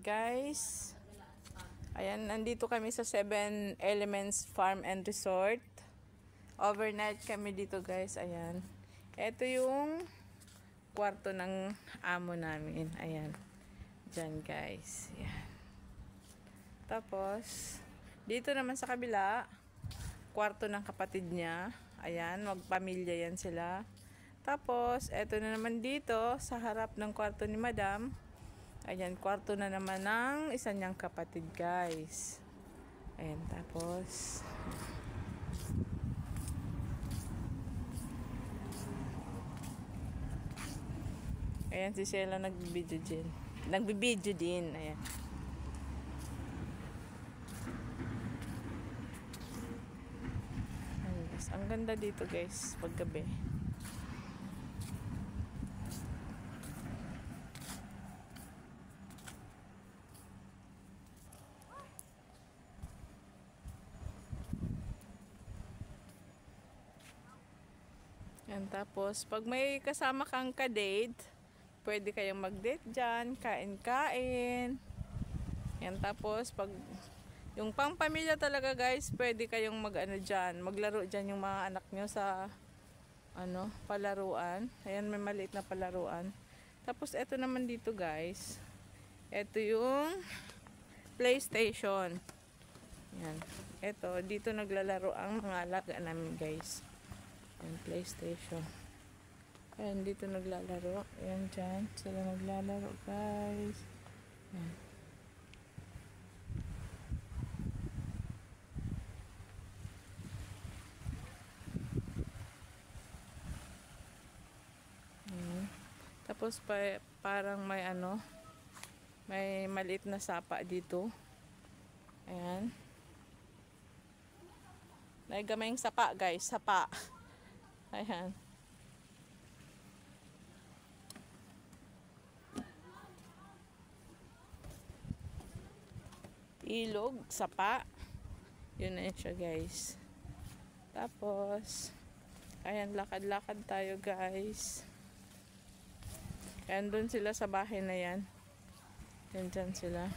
Guys, ayan, nandito kami sa 7 Elements Farm and Resort. Overnight kami dito guys, ayan. Ito yung kwarto ng amo namin, ayan. Diyan guys, ayan. Tapos, dito naman sa kabila, kwarto ng kapatid niya. Ayan, magpamilya yan sila. Tapos, eto na naman dito, sa harap ng kwarto ni Madam. Ayan, kwarto na naman ng isa niyang kapatid, guys. Ayan, tapos ayan, si Sheila nagbibideo din. Nagbibideo din, ayan. Ayan, guys. Ang ganda dito, guys, paggabi. Yan, tapos, pag may kasama kang ka-date, pwede kayong mag-date dyan, kain-kain. Yan, tapos, pag yung pang-pamilya talaga guys, pwede kayong mag-ano dyan, maglaro dyan yung mga anak nyo sa, palaruan. Ayan, may maliit na palaruan. Tapos, eto naman dito guys, eto yung PlayStation. Yan, eto, dito naglalaro ang mga alaga namin guys. Ayan, PlayStation. Ayan, dito naglalaro. Ayan, dyan. Sila naglalaro, guys. Ayan. Ayan. Tapos, parang may may maliit na sapa dito. Ayan. May gamayng sapa, guys. Sapa. Ayan. Ilog, sapa. Yun na siya guys. Tapos, ayan, lakad-lakad tayo guys. Ayan, dun sila sa bahay na yan. Yan dyan sila.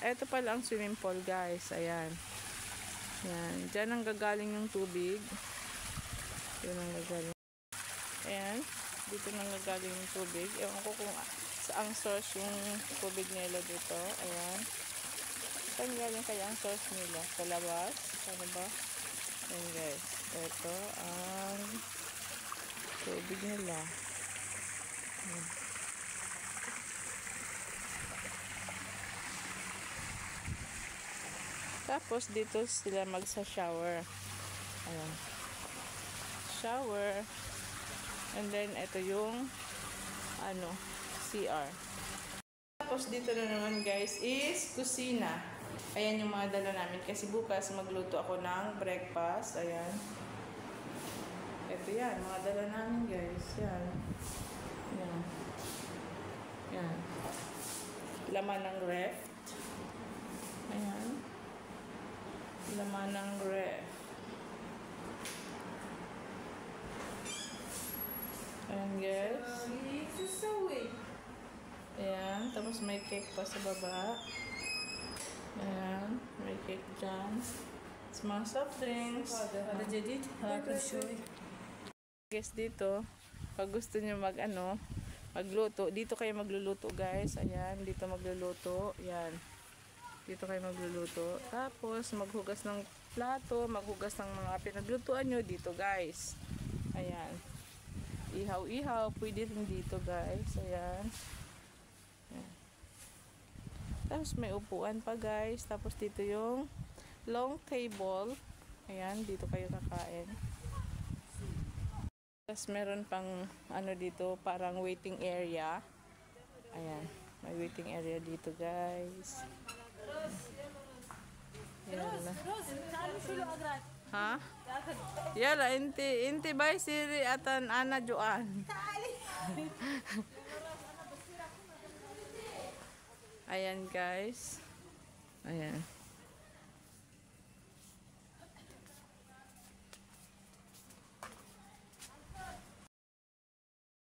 Eto pala ang swimming pool guys. Ayan. Yan, dyan ang gagaling yung tubig. Yun ang gagaling. Ayan, dito nang gagaling yung tubig. Ewan ko kung saang source yung tubig nila dito. Ayan. Saan galing kaya ang source nila? Sa labas? Ano ba? Ayan guys. Ito ang tubig nila. Ayan. Tapos dito sila magsa-shower. Ayan. Shower. And then ito yung CR. Tapos dito na naman guys is kusina. Ayan yung mga dala namin kasi bukas magluto ako ng breakfast. Ayan. Ito yan, mga dala namin guys. Yan. Yan. Yan. Laman ng ref. Ayan. Laman ng ref. Ayan guys. Ayan. Tapos may cake pa sa baba. Ayan. May cake dyan. Mga soft drinks. Guys dito, pag gusto nyo magluto, dito kayo magluluto guys. Ayan. Dito magluluto. Ayan. Dito kayo magluluto. Tapos, maghugas ng plato, maghugas ng mga pinaglutuan nyo dito, guys. Ayan. Ihaw-ihaw, pwede rin dito, guys. Ayan. Ayan. Tapos, may upuan pa, guys. Tapos, dito yung long table. Ayan, dito kayo kakain. Tapos, meron pang, dito, parang waiting area. Ayan. May waiting area dito, guys. Ha? Yala, inti bay siri atan ana Joan. Ayan guys. Ayan.